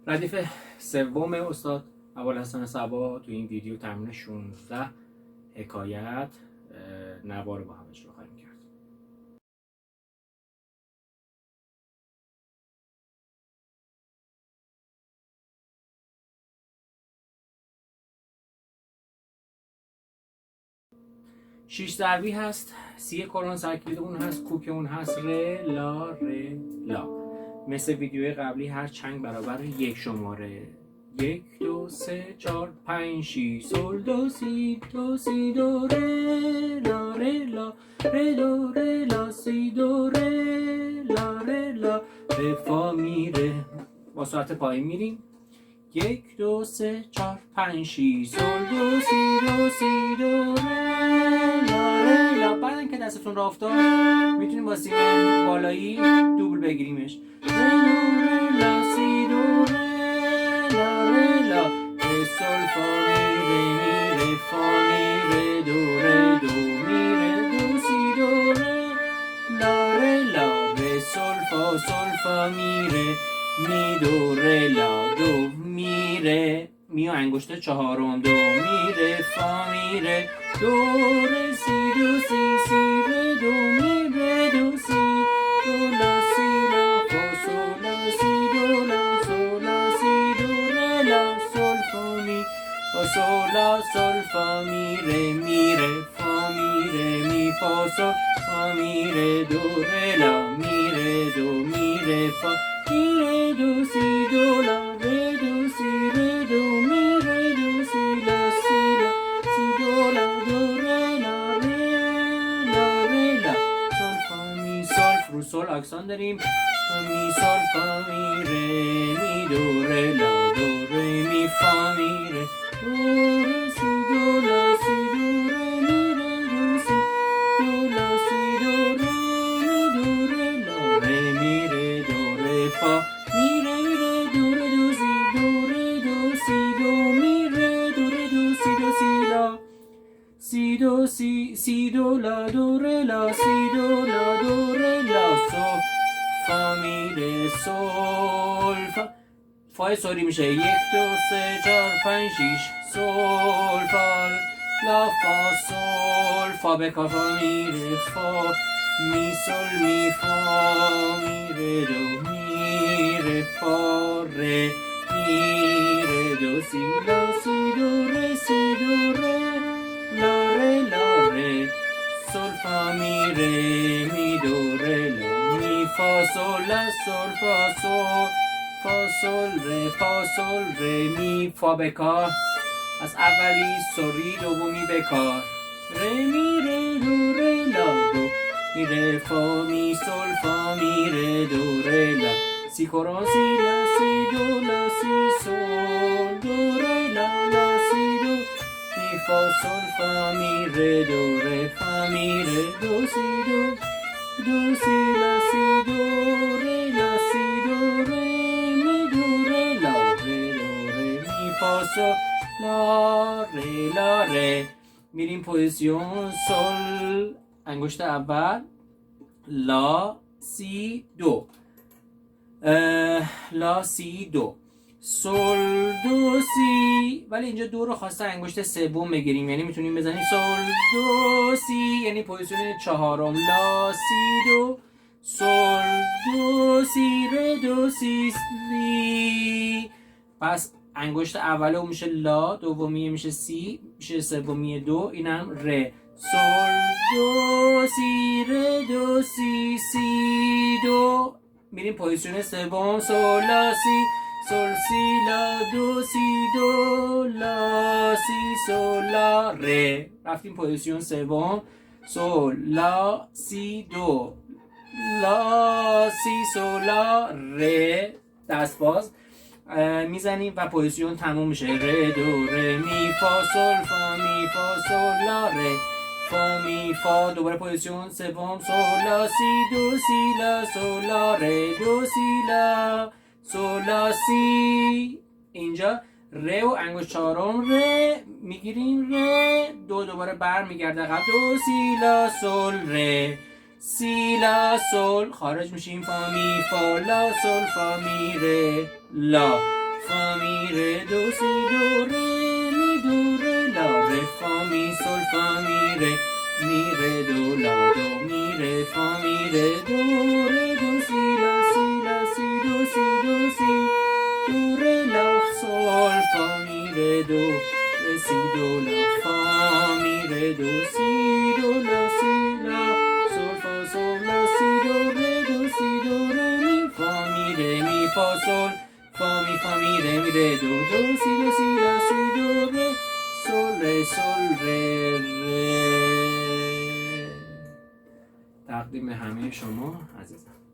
ردیف سوم استاد ابوالحسن صبا تو این ویدیو تمرین 16 حکایت نوا رو با هم اجرا خواهیم کرد. شیش ضربی هست، سی کلون سرکلید اون هست، کوک اون هست، ر لا ر لا. مثل ویدیوی قبلی هر چنگ برابر یک شماره. 1 2 3 4 5 6 سول دو سی دو ر لا ر لا ر دو ر لا سی دو ر لا ر لا ر فا می ره. با سرعت پایین میریم. 1 2 3 4 5 6 سول دو سی دو ر لا ر لا. بعدن که دستتون را افتاد میتونیم با سیم بالایی دوبل بگیریمش. ر دو ر لا سی دو ر لا ر لا ر سول فا می ره فا می ره دو می ره دو سی دو ر لا ر لا ر سول فا می ره می دو ر لا دو می ره می و انگشت چهارم دو می ره فا می ره دو ر سی دو سی ره دو می ره دو سی دو لا سی لا فا سول لا سی دو لا سول لا سی دو ر لا سول فا می فا سول لا سول فا می ره فا می ره می فا سول فا می ره دو ر لا می ره دو می ره فا می ره دو سی دو لا ر دو سی ره دو می ره دو سی لا سی دو لا دو ر لا ر لا ر لا سول فا می سول رو سول اکسان داریم. می سول فا می ره می دو ر لا دو ر می فا می ره دو ر سی دو لا سی دو ر می ره دو سی دو لا سی دو ر می دو ر لا ر می ره دو ر فا می ره دو ر دو سی دو ر دو سی دو می ره دو ر دو سی دو سی لا سی دو سی دو لا دو ر لا سی دو لا دو ر لا سول فا می ره سول فا فای سولی میشه. 1 2 3 4 5 6 سول فا لا فا سول فا به کار فا می ره فا می سول می فا می ره دو می ره فا ره می ره دو سی لا سی دو ره سی دو ره لا ره لا ره سول فا می ره می دو ره لا می فا سول لا سول فا سول فا سول ره می فا به کار. از اولی سوری دومی به کار. ره می ره دو ره لا دو می ره فا می سول فا می ره دو ره لا سی کورون سی لا سی دو لا سی سول دو ره لا لا سی دو می فا سول فا می ره دو ره فا می ره دو سی دو دو سی لا سی دو ره لا سی دو ره می دو ره لا ره دو ره می فا سول لا ره لا ره. میریم پوزیسیون سول انگشت اول لا سی دو لا سی دو سول دو سی. ولی اینجا دو رو خواسته انگشت سوم بگیریم، یعنی میتونیم بزنیم سول دو سی، یعنی پوزیسیون چهارم لا سی دو سول دو سی ره دو سی سی. پس انگشت اوله میشه لا، دومیه میشه سی، میشه سومیه دو، اینم ره. سول دو سی ره دو سی سی دو. میریم پوزیسیون سوم سول لا سی سول سی لا دو سی دو لا سی سول لا ره. رفتیم پوزیسیون سوم سول لا سی دو لا سی سول لا ره. دست باز میزنیم و پوزیسیون تموم میشه. ره دو ره می فا سول فا می فا سول لا ره فا می فا. دوباره پوزیسیون سوم سول لا سی دو سی لا سول لا ره دو سی لا سول لا سی. اینجا ره و انگشت چهارم ره میگیریم ره دو، دوباره بر میگرده عقب دو سی لا سول ره سی لا سول. خارج میشیم فا می فا لا سول فا می ره لا فا می ره دو سی دو ره می دو ره لا ره فا می سل فا می ره دو لا دو می ره فا می ره دو ره دو سی لا سی دو سی دو سی دو ره لا سل فا می ره دو ره سی دو لا فا می ره دو سی دو لا سل فا سل لا سی دو ره دو سی دو ره می فا می ره می فا سل فا می ره دو سی لا سی دو ره سل ره. تقدیم همه شما عزیزان.